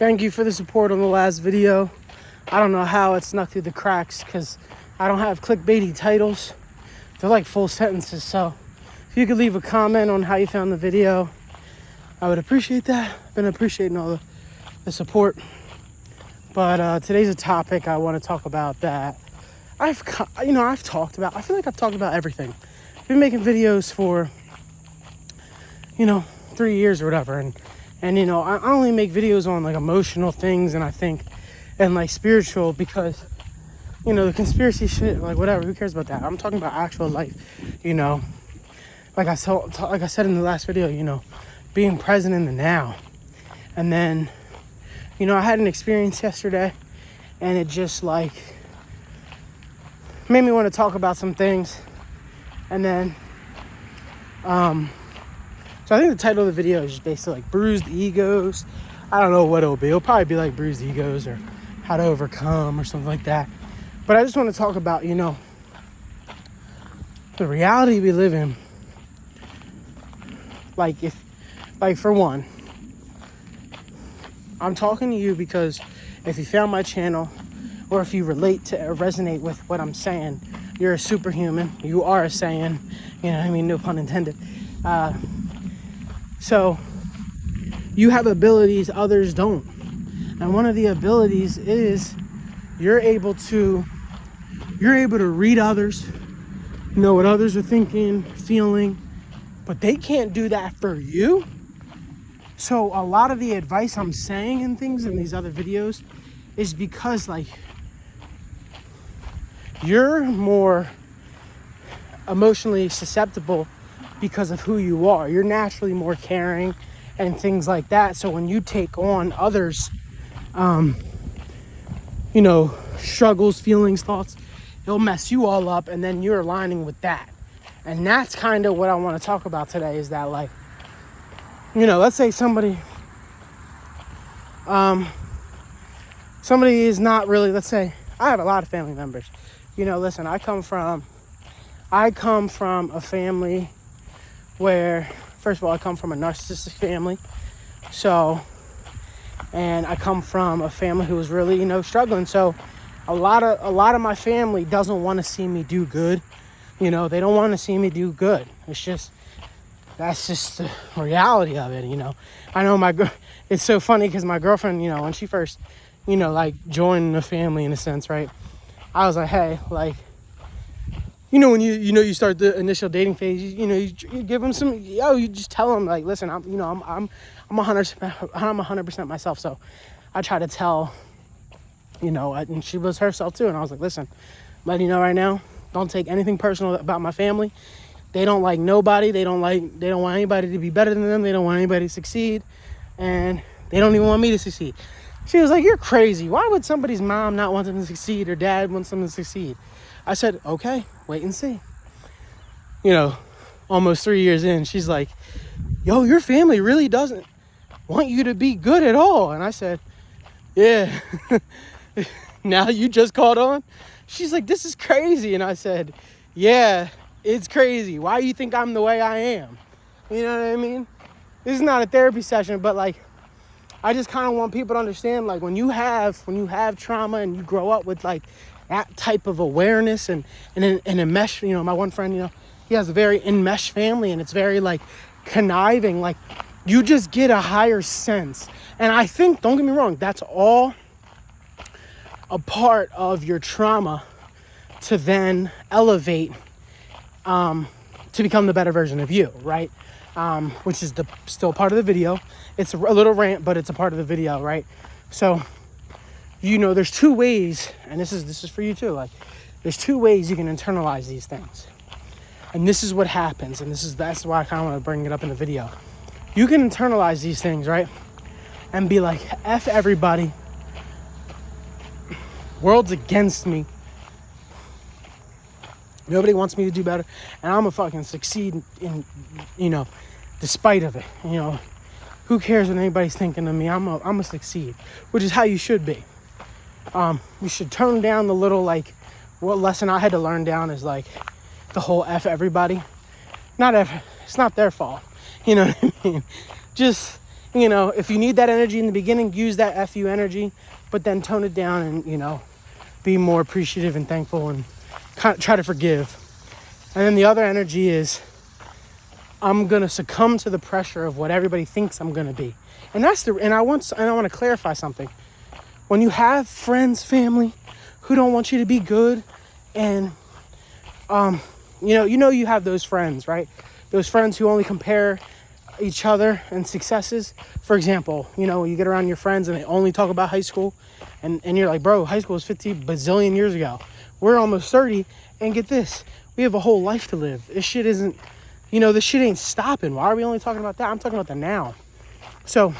Thank you for the support on the last video. I don't know how it snuck through the cracks because I don't have clickbaity titles. They're like full sentences. So if you could leave a comment on how you found the video, I would appreciate that. I've been appreciating all the support. But today's a topic I want to talk about that I've talked about. I feel like I've talked about everything. I've been making videos for, 3 years or whatever. And I only make videos on like emotional things and like spiritual because, the conspiracy shit, like whatever, who cares about that? I'm talking about actual life, like I said in the last video, being present in the now. And then, I had an experience yesterday and it just like made me want to talk about some things. And then, so I think the title of the video is just basically like Bruised Egos. I don't know what it'll be. It'll probably be like Bruised Egos or how to overcome or something like that. But I just want to talk about, the reality we live in. Like for one, I'm talking to you because if you found my channel or if you relate to or resonate with what I'm saying, you're a superhuman. You are a Saiyan. No pun intended. So you have abilities others don't. And one of the abilities is you're able to read others, know what others are thinking, feeling, but they can't do that for you. So a lot of the advice I'm saying and things in these other videos is because like you're more emotionally susceptible because of who you are. You're naturally more caring and things like that. So when you take on others, struggles, feelings, thoughts, it'll mess you all up, and then you're aligning with that. And that's kind of what I want to talk about today is that, like, let's say somebody is not really, let's say, I have a lot of family members. Listen, I come from a family where, first of all, I come from a narcissistic family. So, and I come from a family who was really, struggling. So a lot of my family doesn't want to see me do good. They don't want to see me do good. That's just the reality of it, I know it's so funny because my girlfriend, when she first, joined the family in a sense, right? I was like, hey, like, when you start the initial dating phase, you give them some, you just tell them like, listen, I'm 100% myself. So I try to tell, and she was herself too. And I was like, listen, I'm letting you know right now, don't take anything personal about my family. They don't like nobody. They don't want anybody to be better than them. They don't want anybody to succeed. And they don't even want me to succeed. She was like, you're crazy. Why would somebody's mom not want them to succeed or dad wants them to succeed? I said, okay, wait and see. Almost 3 years in, she's like, yo, your family really doesn't want you to be good at all. And I said, yeah, now you just caught on? She's like, this is crazy. And I said, yeah, it's crazy. Why do you think I'm the way I am? You know what I mean? This is not a therapy session, but like, I just kind of want people to understand, like, when you have trauma and you grow up with like that type of awareness and enmesh, my one friend, he has a very enmeshed family and it's very like conniving, like you just get a higher sense. And I think, don't get me wrong, that's all a part of your trauma to then elevate, to become the better version of you, right? Which is still part of the video. It's a little rant, but it's a part of the video, right? So, there's two ways, and this is for you too. Like, there's two ways you can internalize these things, and this is what happens. And that's why I kind of want to bring it up in the video. You can internalize these things, right? And be like, F everybody. World's against me. Nobody wants me to do better, and I'm gonna fucking succeed in, despite of it. Who cares what anybody's thinking of me? I'm gonna succeed, which is how you should be. You should tone down the little, like, what lesson I had to learn down is like the whole F everybody. It's not their fault. You know what I mean? Just you know, if you need that energy in the beginning, use that FU energy, but then tone it down and, you know, be more appreciative and thankful and try to forgive. And then the other energy is, I'm going to succumb to the pressure of what everybody thinks I'm going to be. And I want to clarify something. When you have friends, family who don't want you to be good, and you have those friends, right? Those friends who only compare each other and successes. For example, you know, you get around your friends and they only talk about high school, and you're like, bro, high school was 50 bazillion years ago. We're almost 30, and get this, we have a whole life to live. This shit isn't, you know, this shit ain't stopping. Why are we only talking about that? I'm talking about the now. So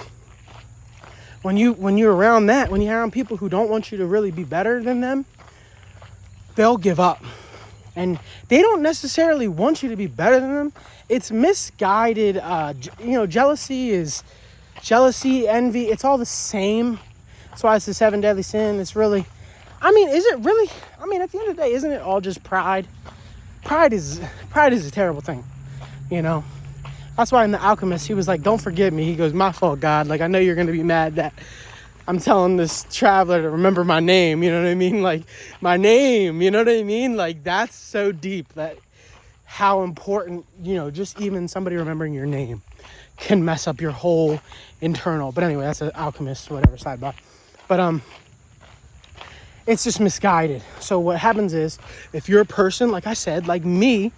when you're around that, when you're around people who don't want you to really be better than them, they'll give up. And they don't necessarily want you to be better than them. It's misguided. Jealousy, envy. It's all the same. That's why it's the 7 deadly sin. It's really, is it really? At the end of the day, isn't it all just pride? Pride is a terrible thing, you know. That's why in The Alchemist, he was like, don't forgive me. He goes, my fault, God. Like, I know you're going to be mad that I'm telling this traveler to remember my name. You know what I mean? Like, my name, you know what I mean? Like, that's so deep, that how important, you know, just even somebody remembering your name can mess up your whole internal. But anyway, that's an Alchemist, whatever, sidebar. But, it's just misguided. So what happens is, if you're a person, like I said, like me,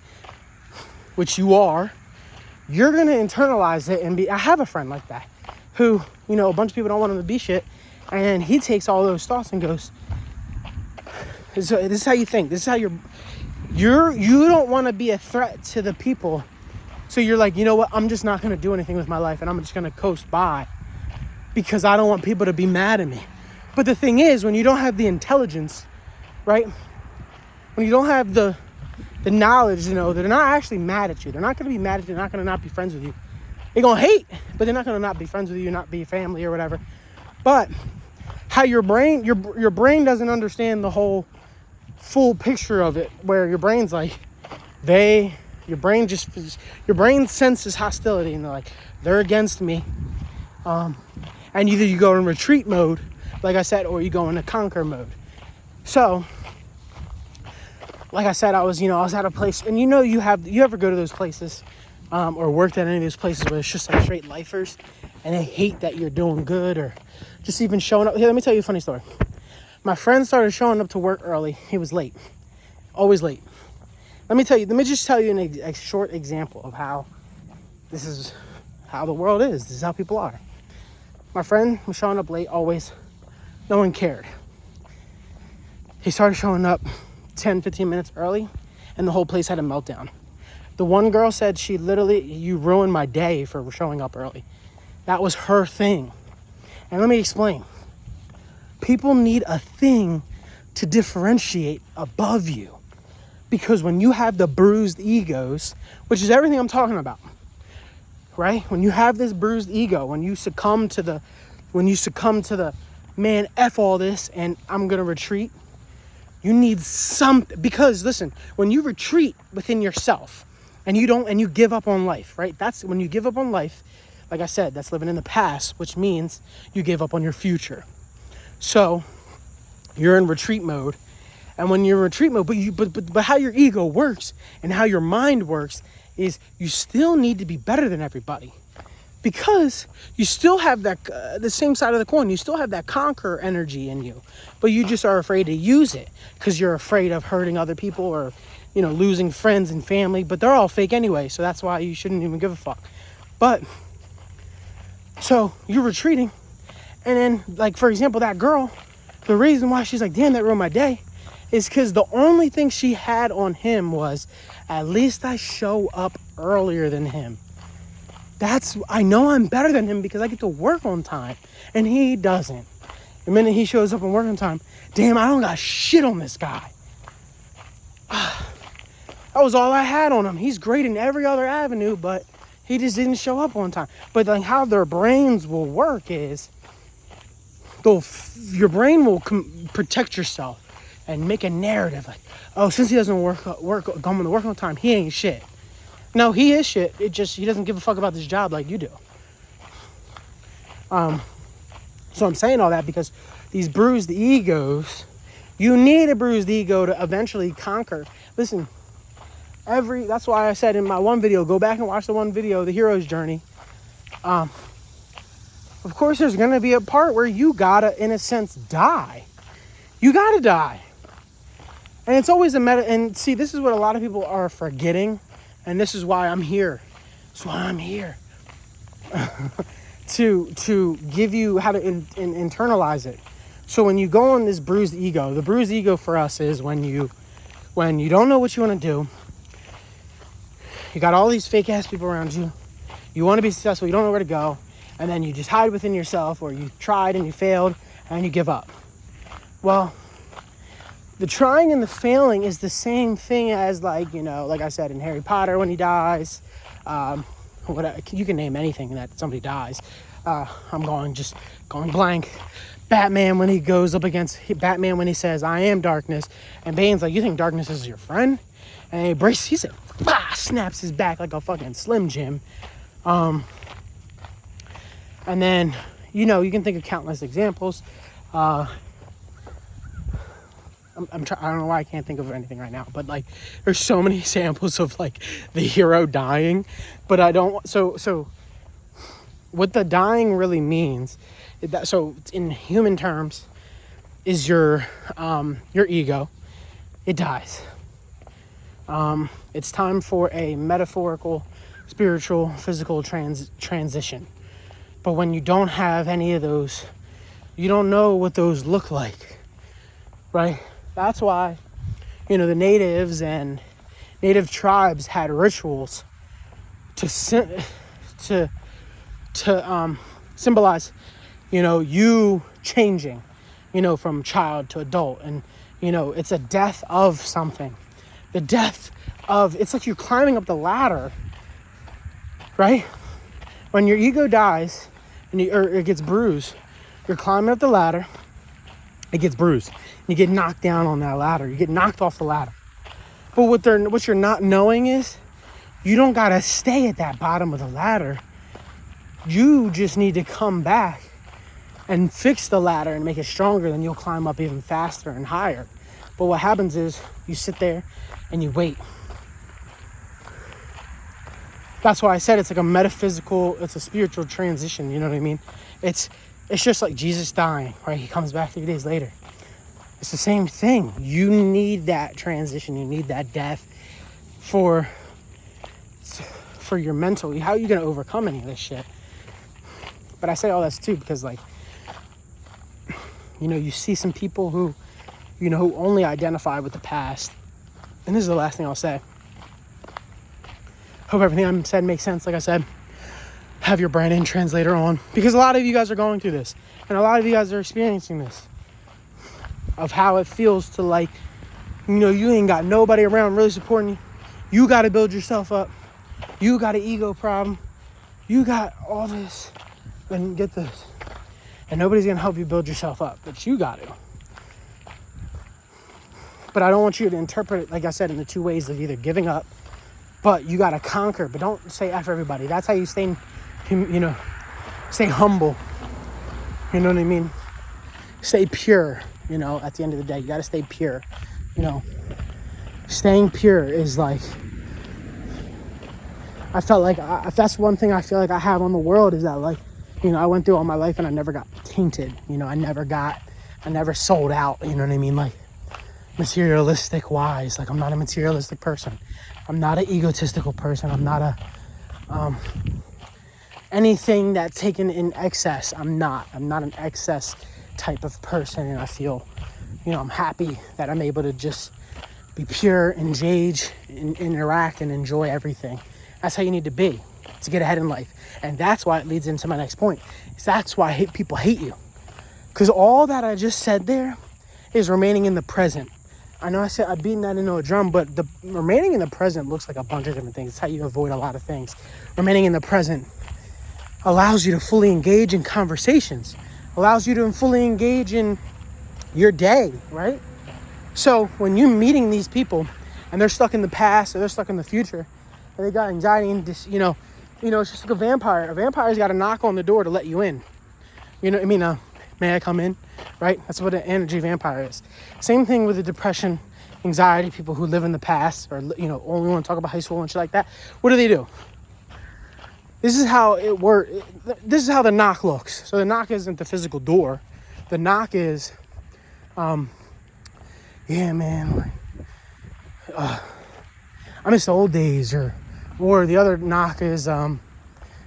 which you are, you're going to internalize it and I have a friend like that who, you know, a bunch of people don't want him to be shit. And he takes all those thoughts and goes, so this is how you think. This is how you don't want to be a threat to the people. So you're like, you know what? I'm just not going to do anything with my life, and I'm just going to coast by because I don't want people to be mad at me. But the thing is, when you don't have the intelligence, right? When you don't have the knowledge, you know, they're not actually mad at you. They're not going to be mad at you. They're not going to not be friends with you. They're going to hate, but they're not going to not be friends with you, not be family or whatever. But how your brain doesn't understand the whole full picture of it, where your brain's like, your brain senses hostility, and they're like, they're against me. And either you go in retreat mode, like I said, or you go into conquer mode. So, like I said, I was at a place, and you ever go to those places, or worked at any of those places where it's just like straight lifers, and they hate that you're doing good, or just even showing up. Here, let me tell you a funny story. My friend started showing up to work early. He was late, always late. Let me just tell you a short example of how this is how the world is. This is how people are. My friend was showing up late always. No one cared. He started showing up 10, 15 minutes early, and the whole place had a meltdown. The one girl said, you ruined my day for showing up early. That was her thing. And let me explain. People need a thing to differentiate above you. Because when you have the bruised egos, which is everything I'm talking about, right? When you have this bruised ego, when you succumb to the, man, F all this, and I'm going to retreat, you need something. Because listen, when you retreat within yourself and you give up on life, right? That's when you give up on life. Like I said, that's living in the past, which means you give up on your future. So you're in retreat mode. And when you're in retreat mode, but how your ego works and how your mind works is you still need to be better than everybody. Because you still have that, the same side of the coin, you still have that conqueror energy in you, but you just are afraid to use it because you're afraid of hurting other people or, losing friends and family, but they're all fake anyway. So that's why you shouldn't even give a fuck. But so you're retreating. And then, like, for example, that girl, the reason why she's like, damn, that ruined my day is because the only thing she had on him was, at least I show up earlier than him. I know I'm better than him because I get to work on time, and he doesn't. The minute he shows up and work on time, damn, I don't got shit on this guy. That was all I had on him. He's great in every other avenue, but he just didn't show up on time. But like how their brains will work is, your brain will protect yourself and make a narrative like, oh, since he doesn't come to work on time, he ain't shit. No, he is shit. He doesn't give a fuck about this job like you do. So I'm saying all that because these bruised egos, you need a bruised ego to eventually conquer. Listen, that's why I said in my one video, go back and watch the one video, the hero's journey. Of course, there's going to be a part where you gotta, in a sense, die. You gotta die. And it's always and see, this is what a lot of people are forgetting. And this is why I'm here. That's why I'm here. to give you how to internalize it. So when you go on this bruised ego, the bruised ego for us is when you don't know what you want to do. You got all these fake ass people around you. You want to be successful. You don't know where to go. And then you just hide within yourself, or you tried and you failed and you give up. Well, the trying and the failing is the same thing as, like, you know, like I said in Harry Potter when he dies. You can name anything that somebody dies. I'm going blank. Batman when he goes up against Batman when he says, I am darkness. And Bane's like, you think darkness is your friend? And he said, bah, snaps his back like a fucking Slim Jim. And then, you know, you can think of countless examples. I don't know why I can't think of anything right now, but like, there's so many examples of like the hero dying, but I don't. So what the dying really means, so in human terms, is your ego. It dies. It's time for a metaphorical, spiritual, physical transition. But when you don't have any of those, you don't know what those look like, right? That's why, you know, the natives and native tribes had rituals to symbolize, you know, you changing, you know, from child to adult. And, you know, it's a death of something. The death of, it's like you're climbing up the ladder, right? When your ego dies or it gets bruised, you're climbing up the ladder, it gets bruised. You get knocked down on that ladder. You get knocked off the ladder. But what you're not knowing is you don't got to stay at that bottom of the ladder. You just need to come back and fix the ladder and make it stronger. Then you'll climb up even faster and higher. But what happens is you sit there and you wait. That's why I said it's like a metaphysical, it's a spiritual transition. You know what I mean? It's just like Jesus dying, right? He comes back 3 days later. It's the same thing. You need that transition. You need that death for your mental. How are you going to overcome any of this shit? But I say all this too because, like, you know, you see some people who, you know, who only identify with the past. And this is the last thing I'll say. Hope everything I said makes sense. Like I said, have your Brandon translator on, because a lot of you guys are going through this and a lot of you guys are experiencing this, of how it feels to, like, you know, you ain't got nobody around really supporting you. You got to build yourself up. You got an ego problem. You got all this. And get this. And nobody's going to help you build yourself up, but you got to. But I don't want you to interpret it, like I said, in the two ways of either giving up, but you got to conquer. But don't say F everybody. That's how you stay, you know, stay humble. You know what I mean? Stay pure. You know, at the end of the day, you got to stay pure. You know, staying pure is like, I felt like, if that's one thing I feel like I have on the world, is that, like, you know, I went through all my life and I never got tainted. You know, I never sold out. You know what I mean? Like, materialistic wise. Like, I'm not a materialistic person. I'm not an egotistical person. I'm not a, anything that's taken in excess. I'm not an excess type of person. And I feel, you know, I'm happy that I'm able to just be pure, engage, interact, and enjoy everything. That's how you need to be to get ahead in life. And that's why it leads into my next point. That's why people hate you. Because all that I just said there is remaining in the present. I know I said I've beaten that into a drum, but the remaining in the present looks like a bunch of different things. It's how you avoid a lot of things. Remaining in the present allows you to fully engage in conversations, allows you to fully engage in your day, right? So when you're meeting these people and they're stuck in the past or they're stuck in the future and they got anxiety and you know, it's just like a vampire. A vampire's got to knock on the door to let you in. You know, I mean, may I come in, right? That's what an energy vampire is. Same thing with the depression, anxiety, people who live in the past or, you know, only want to talk about high school and shit like that. What do? This is how it works. This is how the knock looks. So the knock isn't the physical door. The knock is, yeah, man, I miss the old days, or the other knock is, and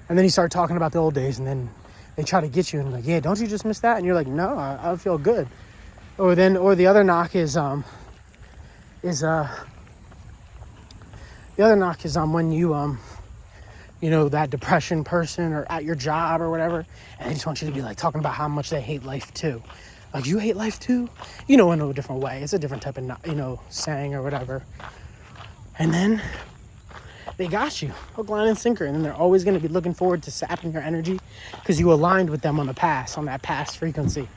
then you start talking about the old days, and then they try to get you and like, yeah, don't you just miss that? And you're like, no, I feel good. Or the other knock is when you know, that depression person or at your job or whatever, and they just want you to be like talking about how much they hate life too. Like, you hate life too? You know, in a different way. It's a different type of, you know, saying or whatever. And then they got you, hook, line, and sinker. And then they're always going to be looking forward to sapping your energy because you aligned with them on that past frequency.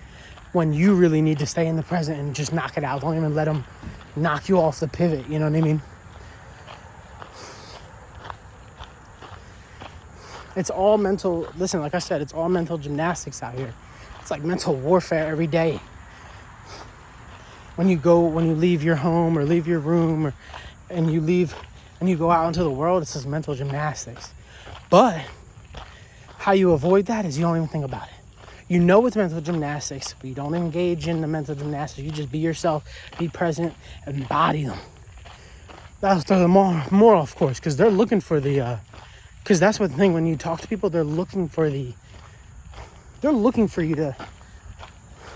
When you really need to stay in the present and just knock it out. Don't even let them knock you off the pivot. You know what I mean? It's all mental. Listen, like I said, it's all mental gymnastics out here. It's like mental warfare every day. When you leave your home or leave your room and you go out into the world, it's just mental gymnastics. But how you avoid that is you don't even think about it. You know it's mental gymnastics, but you don't engage in the mental gymnastics. You just be yourself, be present, and embody them. That's the moral, of course, because they're looking for the, because that's what the thing, when you talk to people, they're looking for you to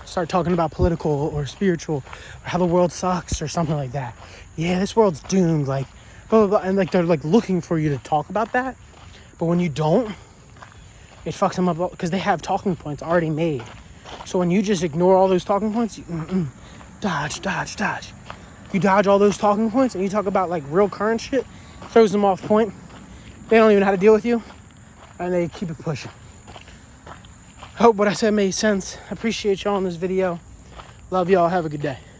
start talking about political or spiritual or how the world sucks or something like that. Yeah, this world's doomed, like, blah, blah, blah. And like, they're like looking for you to talk about that. But when you don't, it fucks them up because they have talking points already made. So when you just ignore all those talking points, dodge. You dodge all those talking points and you talk about like real current shit, throws them off point. They don't even know how to deal with you, and they keep it pushing. Hope what I said made sense. I appreciate y'all in this video. Love y'all. Have a good day.